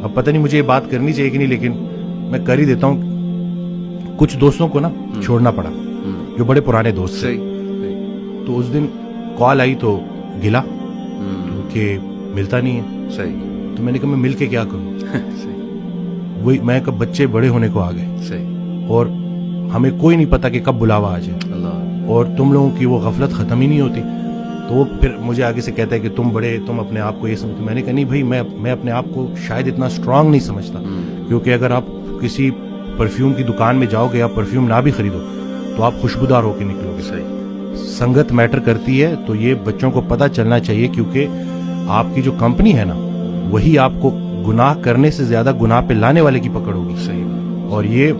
اب پتہ نہیں مجھے یہ بات کرنی چاہیے کہ نہیں, لیکن میں کر ہی دیتا ہوں. کچھ دوستوں کو نا چھوڑنا پڑا جو بڑے پرانے دوست تھے. تو اس دن کال آئی تو گلا کہ ملتا نہیں ہے. تو میں نے کہا میں مل کے کیا کروں. وہی میں کہا بچے بڑے ہونے کو آ گئے اور ہمیں کوئی نہیں پتا کہ کب بلاوا آ جائے, اور تم لوگوں کی وہ غفلت ختم ہی نہیں ہوتی. تو وہ پھر مجھے آگے سے کہتا ہے کہ تم بڑے, تم اپنے آپ کو یہ سمجھتے. میں نے کہا نہیں بھائی, میں اپنے آپ کو شاید اتنا اسٹرانگ نہیں سمجھتا, کیونکہ اگر آپ کسی پرفیوم کی دکان میں جاؤ گے یا پرفیوم نہ بھی خریدو تو آپ خوشبودار ہو کے نکلو گے. سنگت میٹر کرتی ہے, تو یہ بچوں کو پتہ چلنا چاہیے, کیونکہ آپ کی جو کمپنی ہے نا وہی آپ کو گناہ کرنے سے زیادہ گناہ پہ لانے والے کی پکڑ ہوگی. اور یہ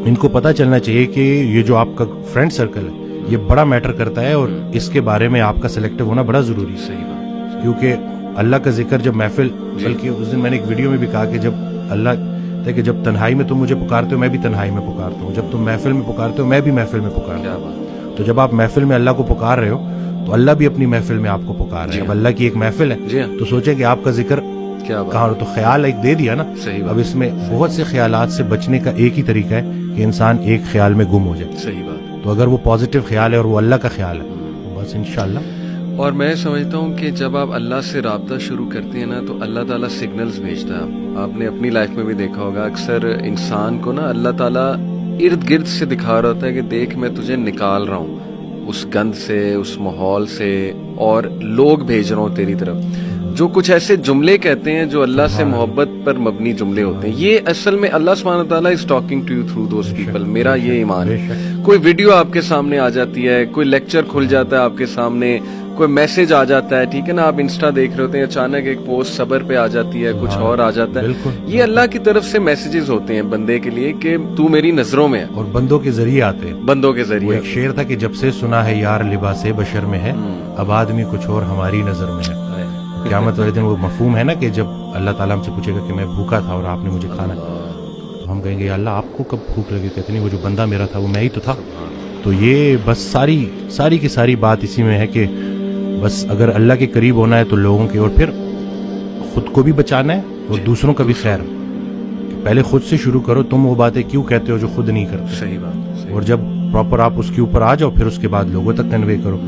ان کو پتہ چلنا چاہیے کہ یہ جو آپ کا فرینڈ سرکل ہے یہ بڑا میٹر کرتا ہے, اور اس کے بارے میں آپ کا سلیکٹو ہونا بڑا ضروری ہے. کیونکہ اللہ کا ذکر جب محفل, بلکہ اس دن میں نے ایک ویڈیو میں بھی کہا کہ جب اللہ کہ جب تنہائی میں تم مجھے پکارتے ہو میں بھی تنہائی میں پکارتا ہوں, جب تم محفل میں پکارتے ہو میں بھی محفل میں پکارتا ہوں. تو جب آپ محفل میں اللہ کو پکار رہے ہو تو اللہ بھی اپنی محفل میں آپ کو پکار رہے ہیں. اب اللہ کی ایک محفل ہے تو سوچیں کہ آپ کا ذکر کہاں, تو خیال ایک دے دیا نا. اب اس میں بہت سے خیالات سے بچنے کا ایک ہی طریقہ ہے کہ انسان ایک خیال میں گم ہو جائے. تو اگر وہ پازیٹیو خیال ہے اور وہ اللہ کا خیال ہے بس انشاءاللہ. اور میں سمجھتا ہوں کہ جب آپ اللہ سے رابطہ شروع کرتے ہیں نا تو اللہ تعالیٰ سگنلز بھیجتا ہے. آپ نے اپنی لائف میں بھی دیکھا ہوگا, اکثر انسان کو نا اللہ تعالیٰ ارد گرد سے دکھا رہا ہوتا ہے کہ دیکھ میں تجھے نکال رہا ہوں اس گند سے, اس ماحول سے, اور لوگ بھیج رہا ہوں تیری طرف جو کچھ ایسے جملے کہتے ہیں جو اللہ سے محبت پر مبنی جملے ہوتے ہیں. یہ اصل میں اللہ سبحانہ تعالیٰ is talking to you through those people. میرا یہ ایمان ہے. کوئی ویڈیو آپ کے سامنے آ جاتی ہے, کوئی لیکچر کھل جاتا ہے آپ کے سامنے, کوئی میسج آ جاتا ہے, ٹھیک ہے نا, آپ انسٹا دیکھ رہے ہوتے ہیں, اچانک ایک پوسٹ صبر پہ آ جاتی ہے, کچھ اور آ جاتا ہے. یہ اللہ کی طرف سے میسیجز ہوتے ہیں بندے کے لیے کہ تو میری نظروں میں ہے, اور بندوں کے ذریعے آتے ہیں. بندوں کے ذریعے. ایک شعر تھا کہ جب سے سنا ہے یار لباس بشر میں ہے, اب آدمی کچھ اور ہماری نظر میں ہے. قیامت والے دن وہ مفہوم ہے نا کہ جب اللہ تعالیٰ ہم سے پوچھے گا کہ میں بھوکا تھا اور آپ نے مجھے کھانا, تو ہم کہیں گے اللہ آپ کو کب بھوک لگی. کہتے نہیں وہ جو بندہ میرا تھا وہ میں ہی تو تھا. تو یہ بس ساری کی ساری بات اسی میں ہے کہ بس اگر اللہ کے قریب ہونا ہے تو لوگوں کے, اور پھر خود کو بھی بچانا ہے اور دوسروں کا بھی خیر. پہلے خود سے شروع کرو, تم وہ باتیں کیوں کہتے ہو جو خود نہیں کرتے. صحیح بات. اور جب پراپر آپ اس کے اوپر آ جاؤ پھر اس کے بعد لوگوں تک کنوے کرو.